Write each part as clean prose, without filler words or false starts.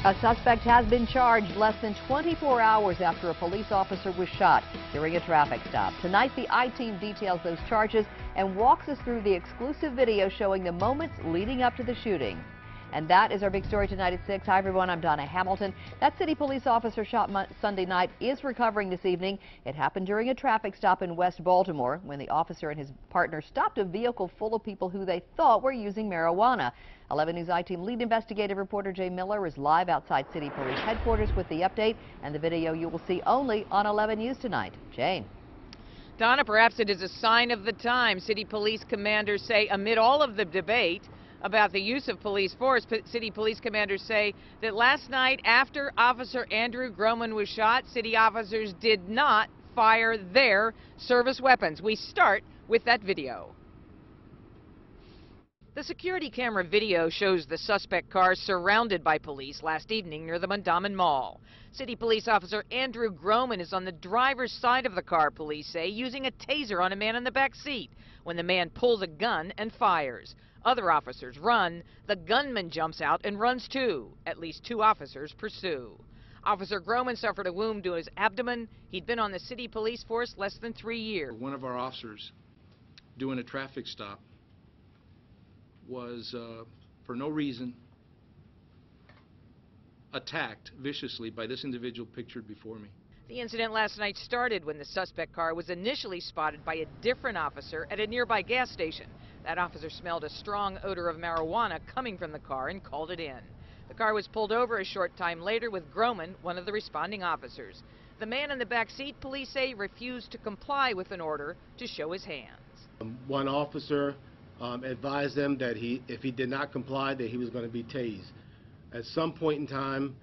A suspect has been charged less than 24 hours after a police officer was shot during a traffic stop. Tonight, the I-Team details those charges and walks us through the exclusive video showing the moments leading up to the shooting. And that is our big story tonight at 6. Hi, everyone. I'm Donna Hamilton. That city police officer shot Sunday night is recovering this evening. It happened during a traffic stop in West Baltimore when the officer and his partner stopped a vehicle full of people who they thought were using marijuana. 11 News I-Team lead investigative reporter Jay Miller is live outside city police headquarters with the update and the video you will see only on 11 News tonight. Jane. Donna, perhaps it is a sign of the time. City police commanders say amid all of the debate about the use of police force, city police commanders say that last night after Officer Andrew Groman was shot, city officers did not fire their service weapons. We start with that video. The security camera video shows the suspect car surrounded by police last evening near the Mondawmin Mall. City police officer Andrew Groman is on the driver's side of the car, police say, using a taser on a man in the back seat when the man pulls a gun and fires. Other officers run. The gunman jumps out and runs too. At least 2 officers pursue. Officer Groman suffered a wound to his abdomen. He'd been on the city police force less than 3 years. One of our officers doing a traffic stop was, for no reason, attacked viciously by this individual pictured before me. The incident last night started when the suspect car was initially spotted by a different officer at a nearby gas station. That officer smelled a strong odor of marijuana coming from the car and called it in. The car was pulled over a short time later with Groman, one of the responding officers. The man in the back seat, police say, refused to comply with an order to show his hands. One officer advised them that if he did not comply, that he was going to be tased. At some point in time,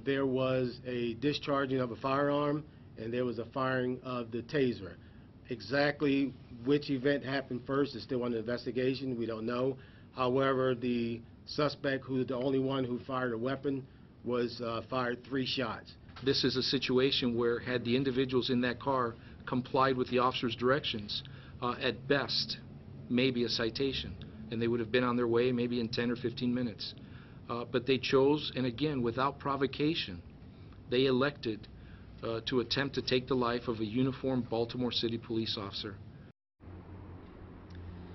there was a discharging of a firearm and there was a firing of the taser. Exactly which event happened first is still under investigation. We don't know. However, the suspect, who's the only one who fired a weapon, was fired 3 shots. This is a situation where, had the individuals in that car complied with the officer's directions, at best, maybe a citation, and they would have been on their way maybe in 10 or 15 minutes. But they chose, and again, without provocation, they elected to attempt to take the life of a uniformed Baltimore City police officer.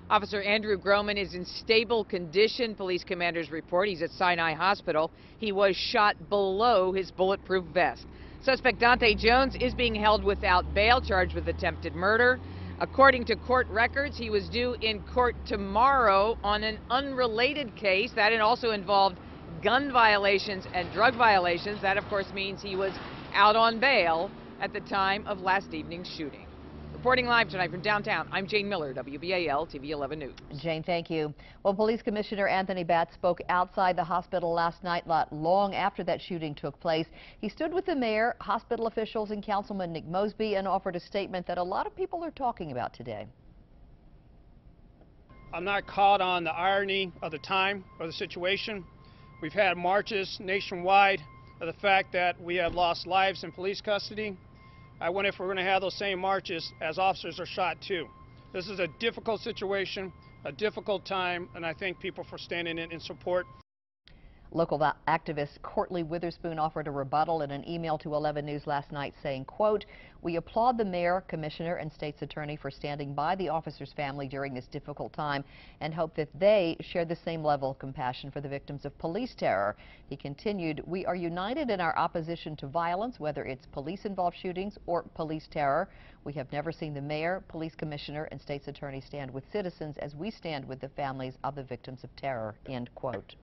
Officer Andrew Groman is in stable condition, police commanders report. He's at Sinai Hospital. He was shot below his bulletproof vest. Suspect Dante Jones is being held without bail, charged with attempted murder. According to court records, he was due in court tomorrow on an unrelated case that also involved gun violations and drug violations. That, of course, means he was out on bail at the time of last evening's shooting. Reporting live tonight from downtown, I'm Jane Miller, WBAL TV 11 News. Jane, thank you. Well, Police Commissioner Anthony Batts spoke outside the hospital last night, not long after that shooting took place. He stood with the mayor, hospital officials, and Councilman Nick Mosby and offered a statement that a lot of people are talking about today. I'm not caught on the irony of the time or the situation. We've had marches nationwide of the fact that we have lost lives in police custody. I wonder if we're going to have those same marches as officers are shot too. This is a difficult situation, a difficult time, and I thank people for standing in support. Local activist Courtney Witherspoon offered a rebuttal in an email to 11 News last night saying, quote, "We applaud the mayor, commissioner, and state's attorney for standing by the officer's family during this difficult time and hope that they share the same level of compassion for the victims of police terror." He continued, "We are united in our opposition to violence, whether it's police-involved shootings or police terror. We have never seen the mayor, police commissioner, and state's attorney stand with citizens as we stand with the families of the victims of terror," end quote.